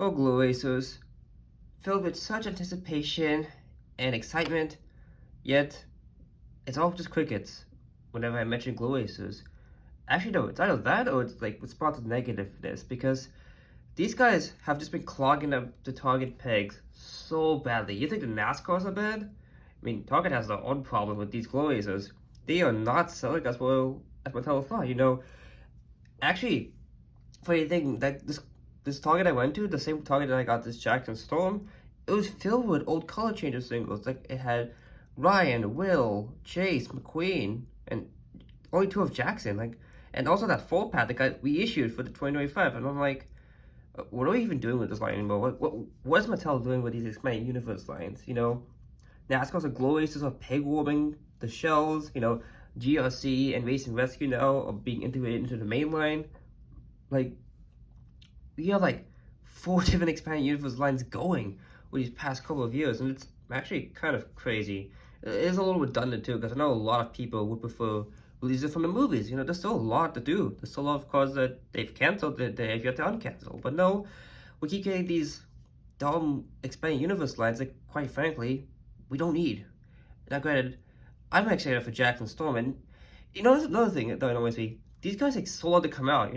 Oh, Glow Racers, filled with such anticipation and excitement, yet it's all just crickets whenever I mention Glow Racers. Actually, no, it's either that or it's like response to negativeness because these guys have just been clogging up the Target pegs so badly. You think the NASCARs are bad? I mean, Target has their own problem with these Glow Racers. They are not selling as well as Mattel thought. Actually, funny thing that this Target I went to, the same Target that I got this Jackson Storm, it was filled with old color changer singles. Like it had Ryan, Will, Chase, McQueen, and only two of Jackson. And also that 4-pack that got reissued for the 2025. And I'm like, what are we even doing with this line anymore? What is Mattel doing with these expanded universe lines? NASCAR's a Glow Racers are peg warming the shells. GRC and Racing Rescue now are being integrated into the main line. Like, we have like 4 different expanded universe lines going with these past couple of years, and it's actually kind of crazy. It is a little redundant too, because I know a lot of people would prefer releases from the movies. There's still a lot to do. There's still a lot of cars that they've canceled that they have yet to uncancel. But no, we keep getting these dumb expanded universe lines that, quite frankly, we don't need. Now, granted, I'm excited for Jackson Storm, and there's another thing that annoys me. These guys take so long to come out.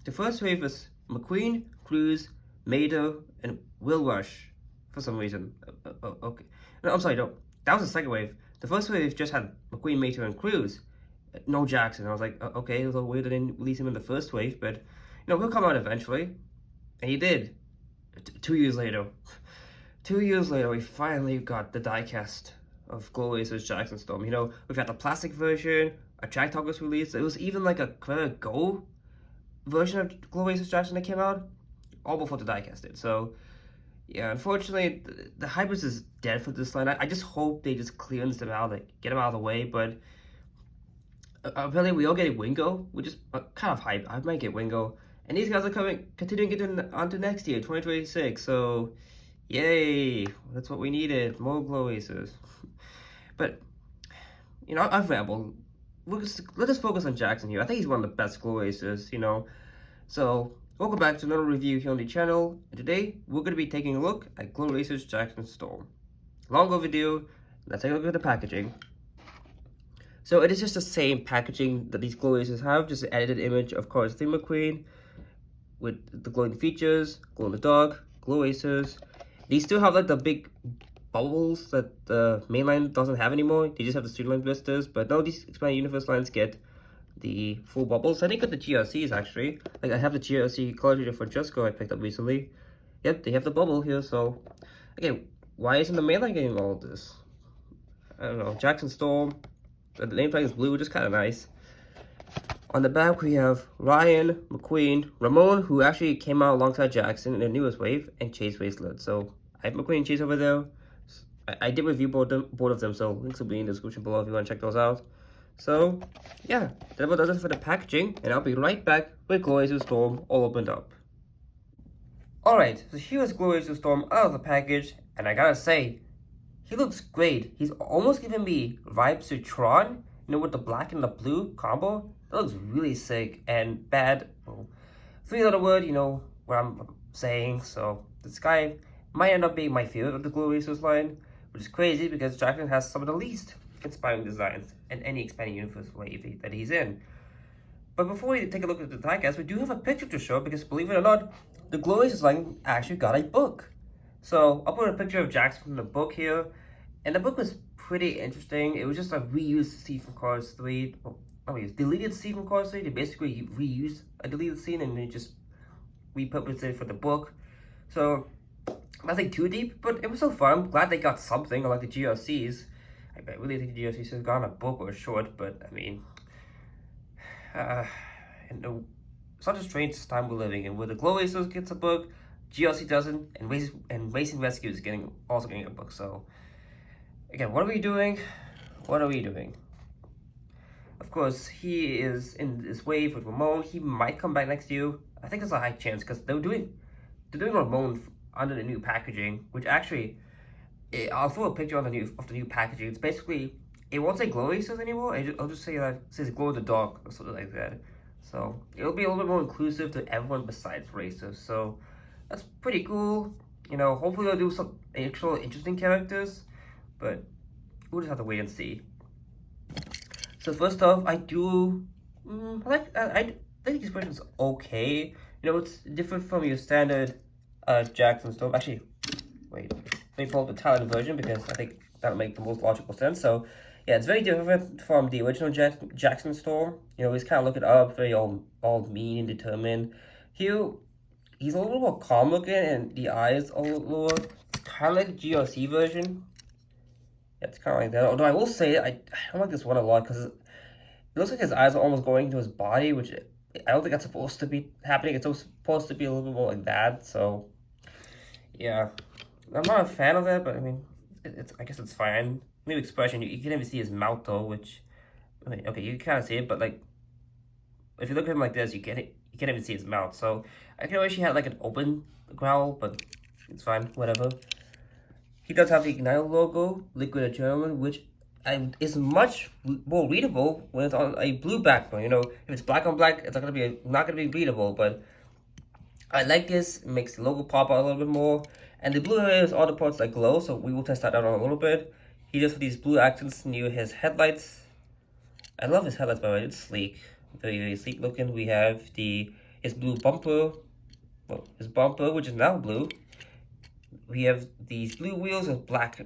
The first wave was McQueen, Cruz, Mater, and Will Rush for some reason. Okay. No, I'm sorry, no. That was the second wave. The first wave just had McQueen, Mater, and Cruz. No Jackson. I was like, okay, it was a little weird they didn't release him in the first wave, but, he'll come out eventually. And he did. 2 years later. 2 years later, we finally got the diecast of Glow Racers Jackson Storm. We've got the plastic version, a track talk was released. It was even like a Credit Go version of Glow Racers Jackson that came out, all before the diecast did. So, yeah, unfortunately, the hybrids is dead for this line. I just hope they just clearance them out, like, get them out of the way, but apparently we all get Wingo, which is kind of hype. I might get Wingo. And these guys are continuing getting onto next year, 2026, so yay, that's what we needed, more Glow Racers. But, I've rambled. Let us focus on Jackson here. I think he's one of the best Glow Racers, So, welcome back to another review here on the channel. And today, we're going to be taking a look at Glow Racers Jackson Storm. Long overdue. Let's take a look at the packaging. So, it is just the same packaging that these Glow Racers have, just an edited image of course the McQueen with the glowing features, glow in the dark, Glow Racers. These still have like the big bubbles that the mainline doesn't have anymore. They just have the streamline blisters, but no, these expanded universe lines get the full bubbles. I think got the GRCs actually. Like I have the GRC color reader for Jusco I picked up recently. Yep, they have the bubble here. So again, why isn't the mainline getting all of this? I don't know. Jackson Storm. The name tag is blue, which is kind of nice. On the back, we have Ryan, McQueen, Ramon, who actually came out alongside Jackson in the newest wave, and Chase Wasteland. So I have McQueen and Chase over there. I did review both of them, so links will be in the description below if you want to check those out. So, yeah, that about does it for the packaging, and I'll be right back with Glow Racers Storm all opened up. Alright, so here's Glow Racers Storm out of the package, and I gotta say, he looks great. He's almost giving me vibes to Tron, with the black and the blue combo. That looks really sick and bad. Well, 3-letter word, what I'm saying. So this guy might end up being my favorite of the Glow Racers line, which is crazy because Jackson has some of the least inspiring designs in any expanded universe wave that he's in. But before we take a look at the diecast, we do have a picture to show because believe it or not, the Glow Racers line actually got a book. So I'll put a picture of Jackson from the book here, and the book was pretty interesting. It was just a reused scene from Cars 3. It was deleted scene from Cars 3. They basically reused a deleted scene and they just repurposed it for the book. So nothing too deep, but it was so fun. I'm glad they got something, like the GRCs. I really think the GRCs have gotten a book or a short, but I mean, such a strange time we're living in, where the Glow Racers gets a book, GRC doesn't, and Racing Rescue is also getting a book. So again, what are we doing? What are we doing? Of course, he is in this wave with Ramon. He might come back next year. I think there's a high chance because they're doing Ramon under the new packaging, which actually, I'll throw a picture on the new packaging. It's basically, it won't say Glow Racers anymore. I'll just say that it says Glow in the Dark or something like that. So it'll be a little bit more inclusive to everyone besides racers. So that's pretty cool. You know, hopefully they'll do some actual interesting characters, but we'll just have to wait and see. So first off, I do, I think this version's okay. You know, it's different from your standard Jackson Storm. Actually, wait, let me pull up the Talon version because I think that'll make the most logical sense. So yeah, it's very different from the original Jackson Storm. You know, he's kind of looking up, very all mean and determined. Here, he's a little more calm looking, and the eyes a little lower. Kind of like the GRC version. Yeah, it's kind of like that. Although I will say, I don't like this one a lot because it looks like his eyes are almost going into his body, which I don't think that's supposed to be happening. It's supposed to be a little bit more like that. So yeah, I'm not a fan of that, but I mean, I guess it's fine. New expression. You can even see his mouth though, which I mean, okay, you kind of see it, but like if you look at him like this, you can't even see his mouth. So I kind of wish he had like an open growl, but it's fine, whatever. He does have the Ignite logo, Liquid Adrenaline, which is much more readable when it's on a blue background. You know, if it's black on black, it's not gonna be readable. But I like this. It makes the logo pop out a little bit more. And the blue area is all the parts that glow, so we will test that out in a little bit. He does have these blue accents near his headlights. I love his headlights, by the way. It's sleek, very very sleek looking. We have his blue bumper, well, his bumper, which is now blue. We have these blue wheels with black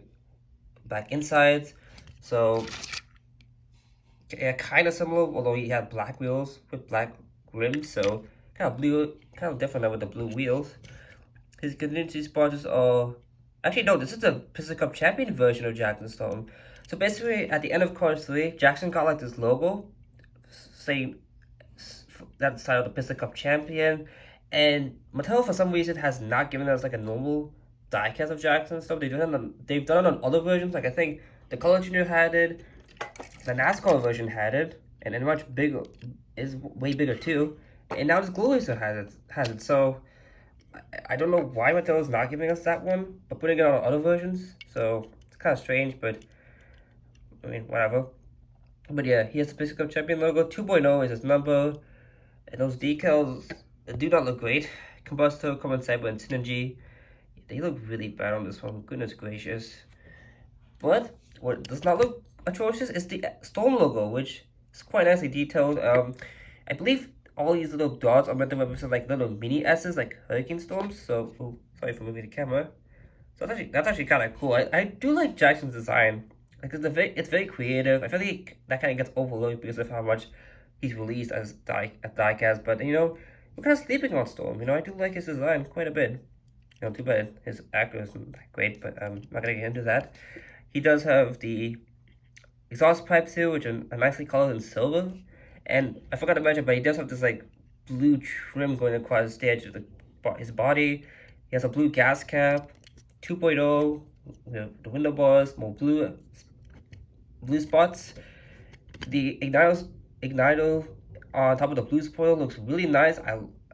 insides, so yeah, kind of similar, although he had black wheels with black rims, so kind of different with the blue wheels. His contingency sponsors are actually no, this is the Pistol Cup Champion version of Jackson Storm. So basically, at the end of Cars 3, Jackson got like this logo saying that's the title of the Pistol Cup Champion, and Mattel for some reason has not given us like a normal diecast of Jackson and stuff. They've done it on other versions. Like I think the Color Junior had it, the NASCAR version had it, and then much bigger is way bigger too. And now this Glow Racer has it. So I don't know why Mattel is not giving us that one, but putting it on other versions. So it's kind of strange, but I mean whatever. But yeah, he has the Pistol Cup Champion logo. 2.0 is his number, and those decals do not look great. Combustor, Common Cyber, and Synergy. They look really bad on this one, goodness gracious. But what does not look atrocious is the Storm logo, which is quite nicely detailed. I believe all these little dots are meant to represent like little mini S's, like hurricane storms. So, oh, sorry for moving the camera. So that's actually kind of cool. I do like Jackson's design. Like it's very creative. I feel like that kind of gets overlooked because of how much he's released as diecast. But you know, we're kind of sleeping on Storm. You know, I do like his design quite a bit. You know, too bad his actor isn't that great, but I'm not gonna get into that. He does have the exhaust pipes here, which are nicely colored in silver. And I forgot to mention, but he does have this like blue trim going across the edge of his body. He has a blue gas cap, 2.0, the window bars, more blue spots. The igniter on top of the blue spoiler looks really nice.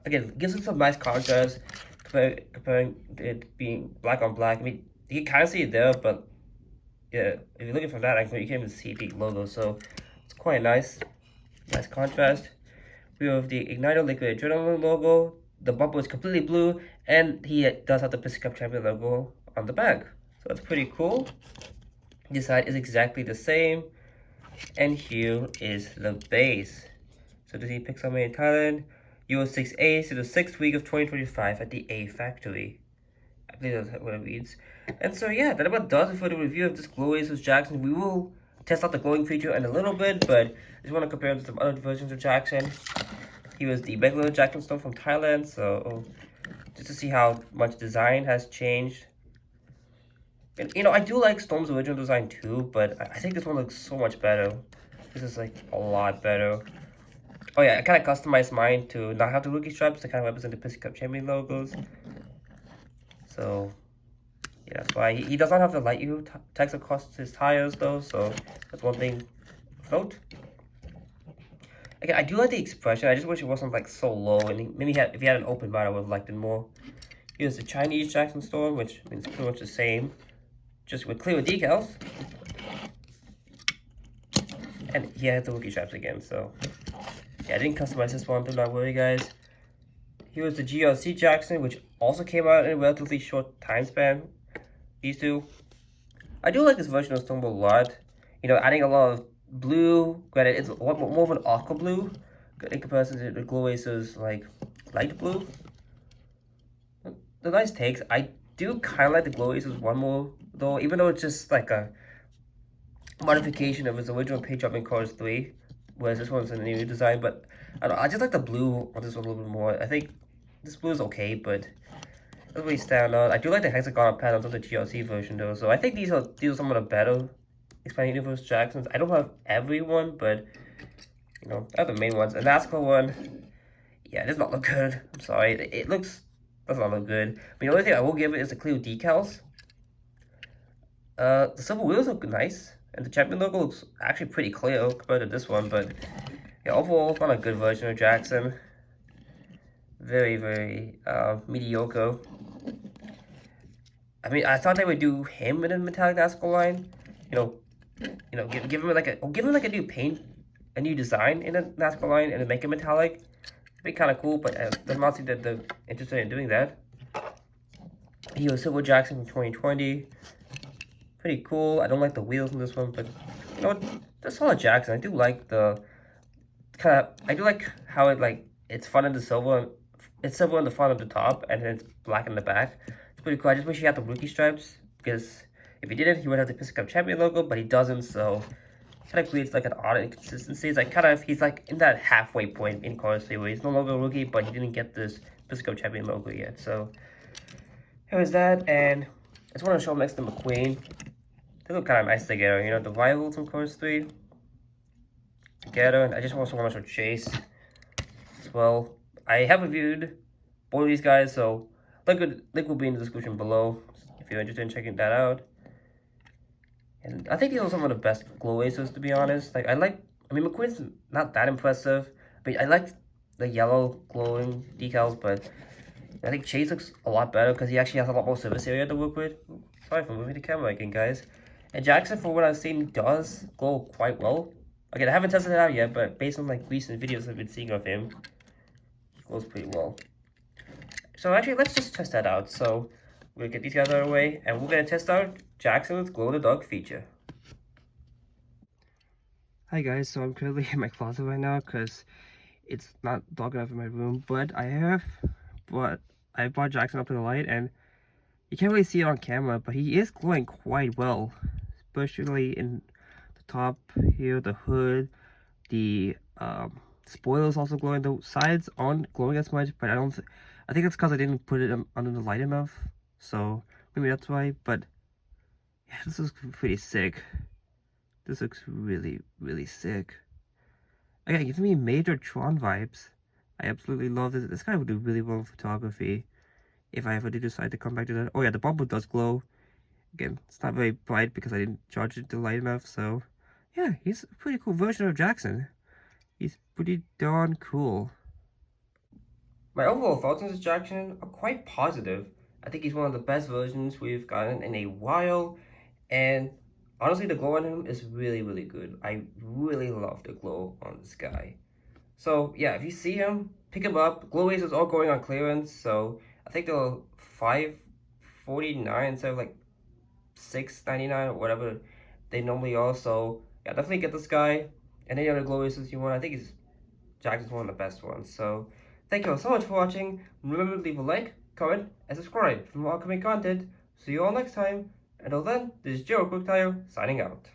Again, gives him some nice contrast. Comparing it being black on black. I mean, you can kind of see it there, but yeah, if you're looking from that angle, you can't even see the logo, so it's quite nice contrast. We have the Igniter Liquid Adrenaline logo. The bumper is completely blue, and he does have the Pistol Cup Champion logo on the back, so that's pretty cool. This side is exactly the same, and here is the base. So does he pick somewhere in Thailand? Euro 6A to the 6th week of 2025 at the A factory. I believe that's what it reads. And so yeah, that about does it for the review of this Glow Aces Jackson. We will test out the glowing feature in a little bit, but I just want to compare it to some other versions of Jackson. He was the regular Jackson Stone from Thailand, so just to see how much design has changed. And you know, I do like Storm's original design too, but I think this one looks so much better. This is like a lot better. Oh yeah, I kind of customized mine to not have the rookie stripes to kind of represent the Pistol Cup Champion logos. So yeah, that's why he does not have the light U text across his tires though, so that's one thing of note. Again, I do like the expression. I just wish it wasn't like so low, and maybe if he had an open mind, I would have liked it more. Here's the Chinese Jackson Storm, which means pretty much the same, just with clear decals. And he had the rookie stripes again, so yeah, I didn't customize this one, do not worry guys. Here's the GLC Jackson, which also came out in a relatively short time span. These two. I do like this version of Stoneball a lot. You know, adding a lot of blue. Granted, it's a lot more of an aqua blue in comparison to the Glow Aces like light blue. The nice takes. I do kind of like the Glow Aces one more though, even though it's just like a modification of its original paint job in Cars 3, whereas this one's a new design. But I don't know, I just like the blue on this one a little bit more. I think this blue is okay, but it doesn't really stand out. I do like the hexagonal patterns on the GLC version though, so I think these are some of the better Expanded Universe Jacksons. I don't have every one, but you know, I have the main ones. And NASCAR one, yeah, it does not look good. I'm sorry, it does not look good. But the only thing I will give it is the clear decals. The silver wheels look nice, and the champion logo looks actually pretty clear compared to this one, but yeah, overall, not a good version of Jackson. Very, very mediocre. I mean, I thought they would do him in a metallic NASCAR line. Give him like a new paint, a new design in a NASCAR line, and make it metallic. It'd be kind of cool, but does not seem that they're interested in doing that. He was Silver Jackson from 2020. Pretty cool. I don't like the wheels in this one, but you know, that's solid Jackson. I do like the I do like how it's front and the silver. It's silver on the front of the top, and then it's black in the back. It's pretty cool. I just wish he had the rookie stripes, because if he didn't, he would have the Piston Cup Champion logo, but he doesn't, so it kind of creates like an odd inconsistency. It's like he's like in that halfway point in Cars 3 where he's no longer a rookie, but he didn't get this Piston Cup Champion logo yet. So here's that, and I just want to show him next to McQueen. They look kind of nice together, you know, the rivals from Cars 3 together. And I just also want to show Chase as well. I have reviewed both of these guys, so link will be in the description below if you're interested in checking that out. And I think these are some of the best Glow Aces, to be honest. I mean, McQueen's not that impressive. I mean, I like the yellow glowing decals, but I think Chase looks a lot better because he actually has a lot more surface area to work with. Sorry for moving the camera again, guys. And Jackson, for what I've seen, does glow quite well. Again, I haven't tested it out yet, but based on like recent videos I've been seeing of him, he glows pretty well. So actually, let's just test that out. So we'll get these guys out of the way, and we're gonna test out Jackson's glow in the dark feature. Hi guys, so I'm currently in my closet right now because it's not dark enough in my room, but I brought Jackson up to the light, and you can't really see it on camera, but he is glowing quite well, especially in the top here, the hood, the spoilers also glowing. The sides aren't glowing as much, but I think it's because I didn't put it under the light enough, so maybe that's why. But yeah, this is pretty sick. This looks really, really sick. Again, it gives me major Tron vibes. I absolutely love this. This guy would do really well in photography if I ever do decide to come back to that. Oh yeah, the bumper does glow. Again, it's not very bright because I didn't charge it to light enough, so yeah, he's a pretty cool version of Jackson. He's pretty darn cool. My overall thoughts on this Jackson are quite positive. I think he's one of the best versions we've gotten in a while, and honestly, the glow on him is really, really good. I really love the glow on this guy. So yeah, if you see him, pick him up. Glow Aces are going on clearance, so I think they're $5.49 instead of like $6.99 or whatever they normally are. So yeah, definitely get this guy. And any other Glow Aces you want, I think Jackson's one of the best ones. So thank you all so much for watching. Remember to leave a like, comment, and subscribe for more upcoming content. See you all next time. Until then, this is Joe Quick Tire signing out.